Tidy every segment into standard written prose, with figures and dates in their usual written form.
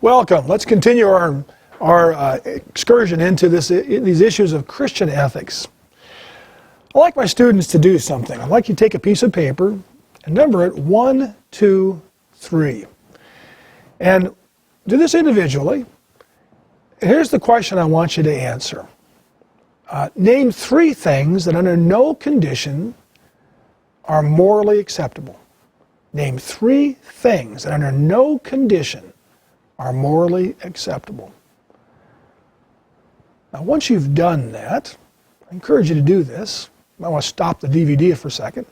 Welcome. Let's continue our excursion into these issues of Christian ethics. I like my students to do something. I'd like you to take a piece of paper and number it 1, 2, 3. And do this individually. Here's the question I want you to answer. Name 3 things that under no condition are morally acceptable. Name 3 things that under no condition are morally acceptable. Now, once you've done that, I encourage you to do this. I want to stop the DVD for a second.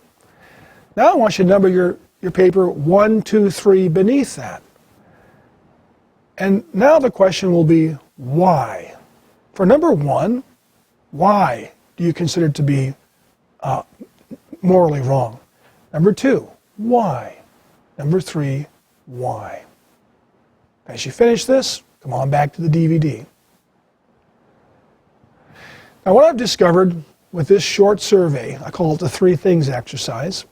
Now I want you to number your paper 1, 2, 3 beneath that. And now the question will be, why? For number 1, why do you consider it to be morally wrong? Number 2, why? Number 3, why? As you finish this, come on back to the DVD. Now, what I've discovered with this short survey, I call it the 3 things exercise,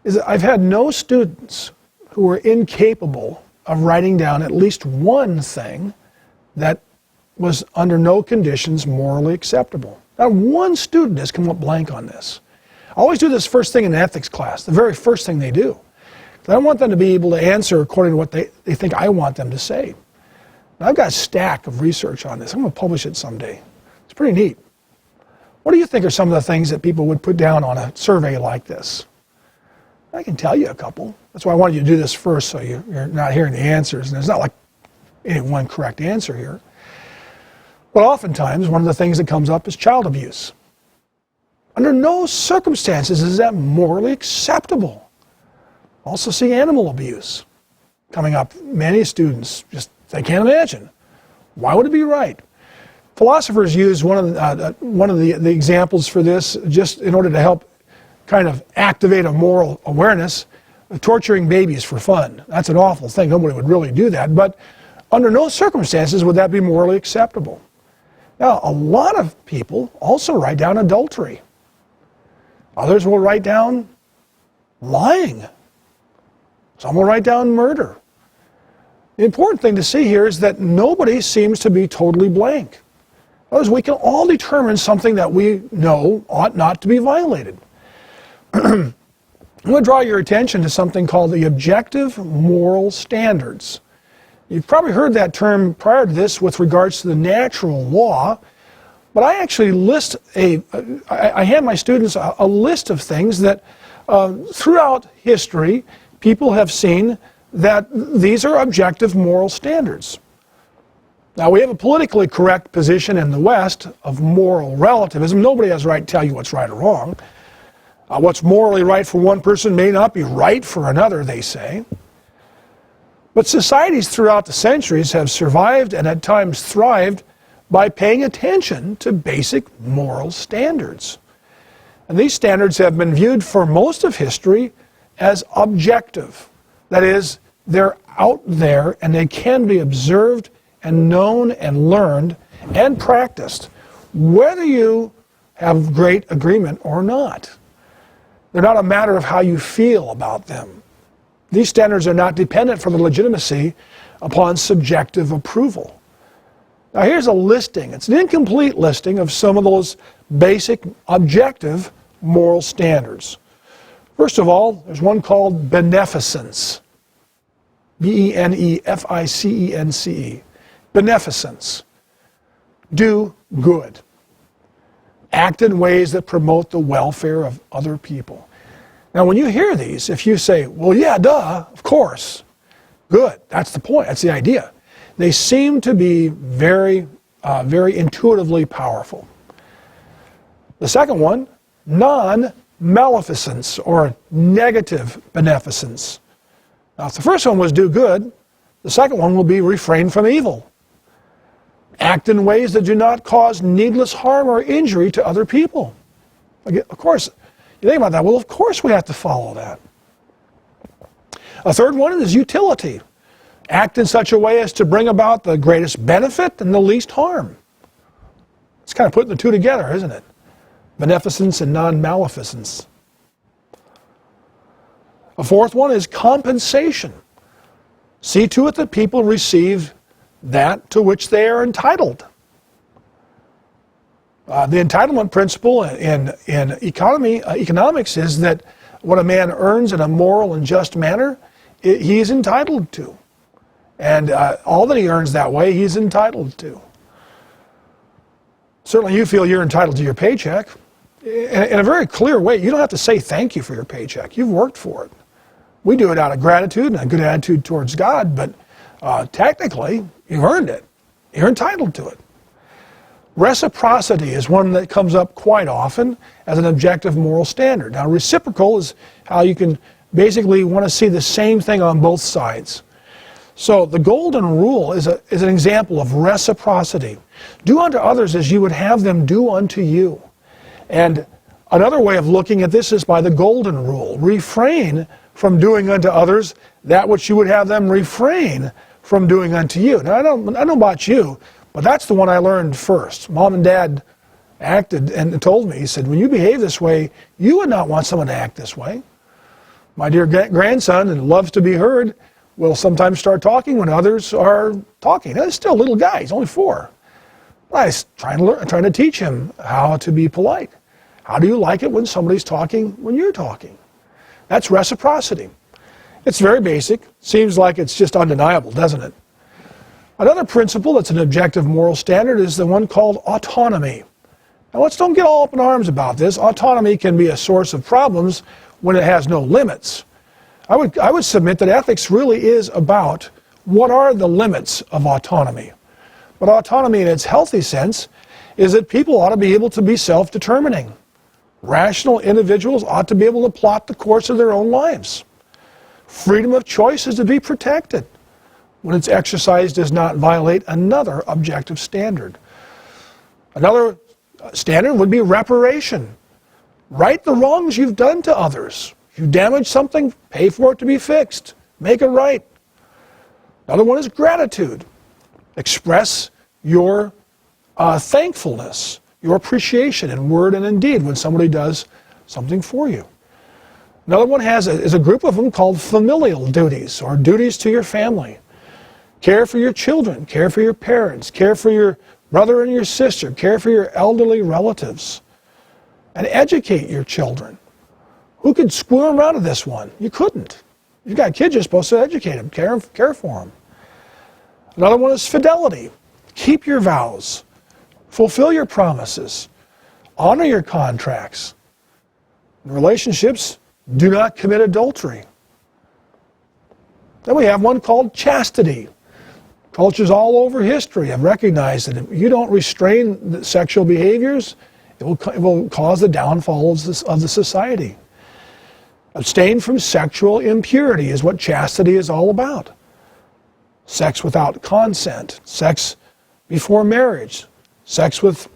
is that I've had no students who were incapable of writing down at least one thing that was under no conditions morally acceptable. Not one student has come up blank on this. I always do this first thing in an ethics class, the very first thing they do. I don't want them to be able to answer according to what they think I want them to say. Now, I've got a stack of research on this. I'm going to publish it someday. It's pretty neat. What do you think are some of the things that people would put down on a survey like this? I can tell you a couple. That's why I wanted you to do this first, so you're not hearing the answers. And there's not like any one correct answer here. But oftentimes, one of the things that comes up is child abuse. Under no circumstances is that morally acceptable. Also see animal abuse coming up. Many students they can't imagine. Why would it be right? Philosophers use one of the examples for this just in order to help kind of activate a moral awareness, torturing babies for fun. That's an awful thing. Nobody would really do that. But under no circumstances would that be morally acceptable. Now, a lot of people also write down adultery. Others will write down lying. Some will write down murder. The important thing to see here is that nobody seems to be totally blank. Otherwise, we can all determine something that we know ought not to be violated. I'm going to draw your attention to something called the objective moral standards. You've probably heard that term prior to this with regards to the natural law, but I actually I hand my students a list of things that throughout history people have seen that these are objective moral standards. Now, we have a politically correct position in the West of moral relativism. Nobody has the right to tell you what's right or wrong. What's morally right for one person may not be right for another, they say. But societies throughout the centuries have survived and at times thrived by paying attention to basic moral standards. And these standards have been viewed for most of history as objective. That is, they're out there and they can be observed and known and learned and practiced, whether you have great agreement or not. They're not a matter of how you feel about them. These standards are not dependent for their legitimacy upon subjective approval. Now here's a listing. It's an incomplete listing of some of those basic objective moral standards. First of all, there's one called beneficence. B-E-N-E-F-I-C-E-N-C-E. Beneficence. Do good. Act in ways that promote the welfare of other people. Now, when you hear these, if you say, well, yeah, duh, of course, good, that's the point, that's the idea. They seem to be very intuitively powerful. The second one, non-maleficence, or negative beneficence. Now, if the first one was do good, the second one will be refrain from evil. Act in ways that do not cause needless harm or injury to other people. Again, of course, you think about that, well, of course we have to follow that. A third one is utility. Act in such a way as to bring about the greatest benefit and the least harm. It's kind of putting the two together, isn't it? Beneficence and See to it that people receive that to which they are entitled. The entitlement principle in economics is that what a man earns in a moral and just manner, he is entitled to. And all that he earns that way, he's entitled to. Certainly you feel you're entitled to your paycheck. In a very clear way, you don't have to say thank you for your paycheck. You've worked for it. We do it out of gratitude and a good attitude towards God, but technically, you've earned it. You're entitled to it. Reciprocity is one that comes up quite often as an objective moral standard. Now, reciprocal is how you can basically want to see the same thing on both sides. So the Golden Rule is an example of reciprocity. Do unto others as you would have them do unto you. And another way of looking at this is by the Golden Rule. Refrain from doing unto others that which you would have them refrain from doing unto you. Now, I don't know about you, but that's the one I learned first. Mom and Dad acted and told me, he said, when you behave this way, you would not want someone to act this way. My dear grandson, who loves to be heard, will sometimes start talking when others are talking. Now, he's still a little guy, he's only 4. I was trying to teach him how to be polite. How do you like it when somebody's talking when you're talking? That's reciprocity. It's very basic. Seems like it's just undeniable, doesn't it? Another principle that's an objective moral standard is the one called autonomy. Now let's don't get all up in arms about this. Autonomy can be a source of problems when it has no limits. I would submit that ethics really is about what are the limits of autonomy. But autonomy in its healthy sense is that people ought to be able to be self-determining. Rational individuals ought to be able to plot the course of their own lives. Freedom of choice is to be protected when its exercise does not violate another objective standard. Another standard would be reparation. Right the wrongs you've done to others. If you damage something, pay for it to be fixed. Make it right. Another one is gratitude. Express your thankfulness, your appreciation in word and in deed when somebody does something for you. Another one is a group of them called familial duties, or duties to your family. Care for your children, care for your parents, care for your brother and your sister, care for your elderly relatives, and educate your children. Who could squirm out of this one? You couldn't. You've got kids, you're supposed to educate them, care for them. Another one is fidelity. Keep your vows. Fulfill your promises. Honor your contracts. In relationships, do not commit adultery. Then we have one called chastity. Cultures all over history have recognized that if you don't restrain the sexual behaviors, it will cause the downfall of the society. Abstain from sexual impurity is what chastity is all about. Sex without consent, sex before marriage, sex with,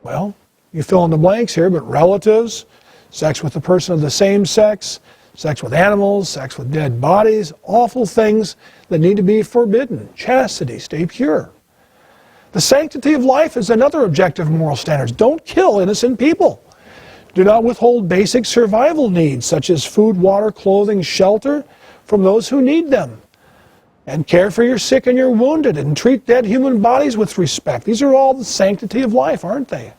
well, you fill in the blanks here, but relatives, sex with a person of the same sex, sex with animals, sex with dead bodies, awful things that need to be forbidden. Chastity, stay pure. The sanctity of life is another objective moral standard. Don't kill innocent people. Do not withhold basic survival needs such as food, water, clothing, shelter from those who need them. And care for your sick and your wounded, and treat dead human bodies with respect. These are all the sanctity of life, aren't they?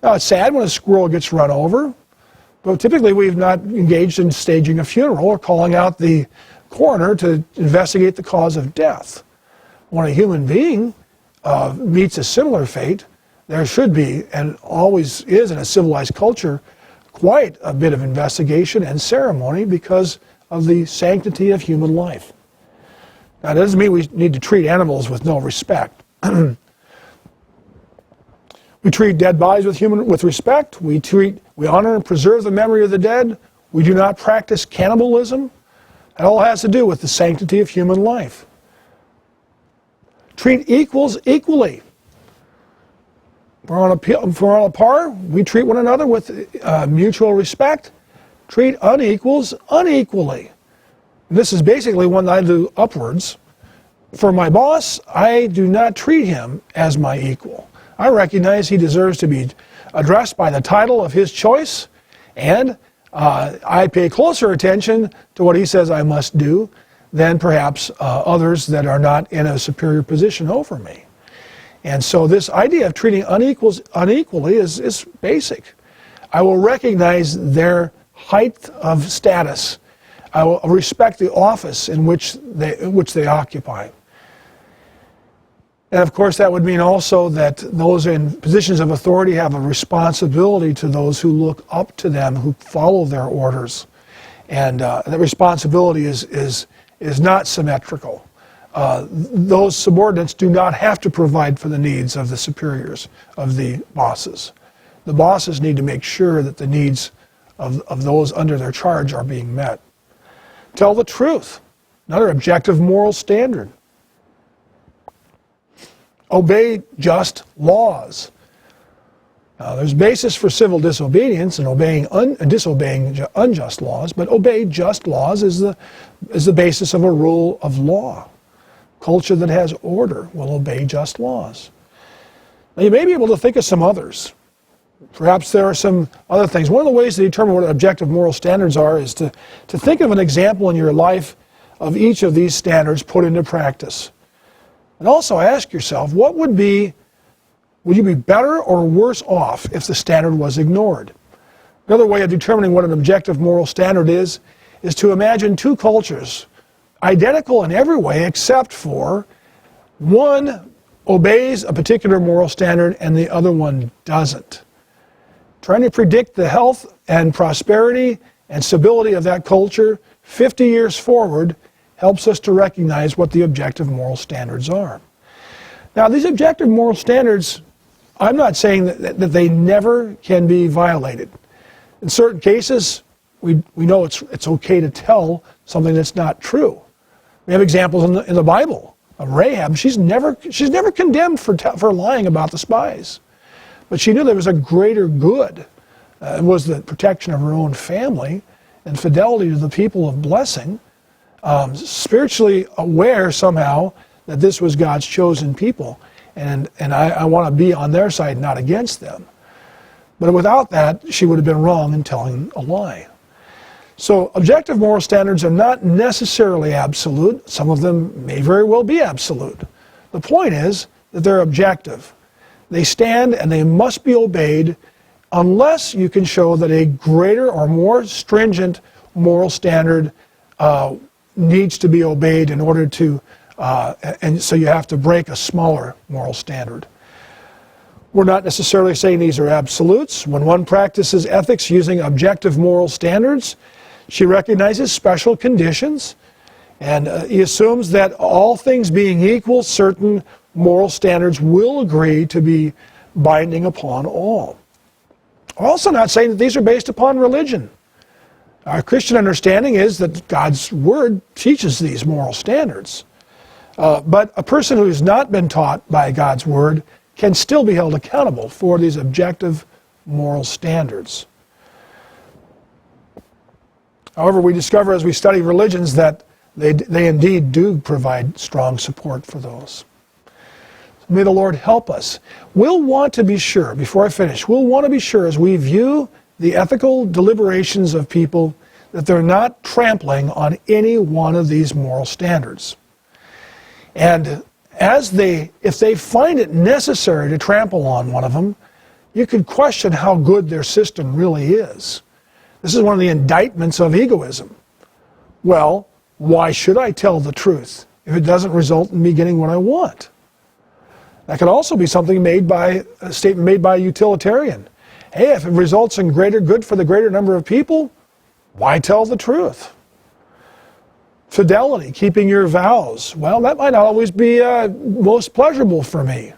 Now, it's sad when a squirrel gets run over, but typically we've not engaged in staging a funeral or calling out the coroner to investigate the cause of death. When a human being meets a similar fate, there should be, and always is in a civilized culture, quite a bit of investigation and ceremony because of the sanctity of human life. Now, that doesn't mean we need to treat animals with no respect. We treat dead bodies with respect. We honor and preserve the memory of the dead. We do not practice cannibalism. It all has to do with the sanctity of human life. Treat equals equally. If we're on a par, we treat one another with mutual respect. Treat unequals unequally. This is basically one that I do upwards. For my boss, I do not treat him as my equal. I recognize he deserves to be addressed by the title of his choice, and I pay closer attention to what he says I must do than perhaps others that are not in a superior position over me. And so this idea of treating unequals unequally is basic. I will recognize their height of status. I will respect the office in which they occupy. And of course that would mean also that those in positions of authority have a responsibility to those who look up to them, who follow their orders. And that responsibility is not symmetrical. Those subordinates do not have to provide for the needs of the superiors, of the bosses. The bosses need to make sure that the needs of those under their charge are being met. Tell the truth, another objective moral standard. Obey just laws. Now, there's basis for civil disobedience and disobeying unjust laws, but obey just laws is the basis of a rule of law. Culture that has order will obey just laws. Now, you may be able to think of some others. Perhaps there are some other things. One of the ways to determine what objective moral standards are is to think of an example in your life of each of these standards put into practice. And also ask yourself, would you be better or worse off if the standard was ignored? Another way of determining what an objective moral standard is to imagine two cultures, identical in every way except for one obeys a particular moral standard and the other one doesn't. Trying to predict the health and prosperity and stability of that culture 50 years forward helps us to recognize what the objective moral standards are. Now, these objective moral standards, I'm not saying that they never can be violated. In certain cases, we know it's okay to tell something that's not true. We have examples in the Bible of Rahab. She's never condemned for lying about the spies. But she knew there was a greater good. It was the protection of her own family and fidelity to the people of blessing. Spiritually aware somehow that this was God's chosen people. And I want to be on their side, not against them. But without that, she would have been wrong in telling a lie. So objective moral standards are not necessarily absolute. Some of them may very well be absolute. The point is that they're objective. They stand and they must be obeyed unless you can show that a greater or more stringent moral standard needs to be obeyed in order to, and so you have to break a smaller moral standard. We're not necessarily saying these are absolutes. When one practices ethics using objective moral standards, she recognizes special conditions, and he assumes that all things being equal, certain moral standards will agree to be binding upon all. I'm also not saying that these are based upon religion. Our Christian understanding is that God's Word teaches these moral standards. But a person who has not been taught by God's Word can still be held accountable for these objective moral standards. However, we discover as we study religions that they indeed do provide strong support for those. May the Lord help us. We'll want to be sure, before I finish, we'll want to be sure as we view the ethical deliberations of people that they're not trampling on any one of these moral standards. And if they find it necessary to trample on one of them, you could question how good their system really is. This is one of the indictments of egoism. Well, why should I tell the truth if it doesn't result in me getting what I want? That could also be something a statement made by a utilitarian. Hey, if it results in greater good for the greater number of people, why tell the truth? Fidelity, keeping your vows. Well, that might not always be most pleasurable for me.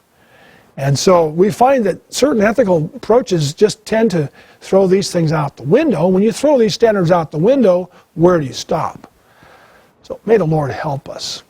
And so we find that certain ethical approaches just tend to throw these things out the window. When you throw these standards out the window, where do you stop? So may the Lord help us.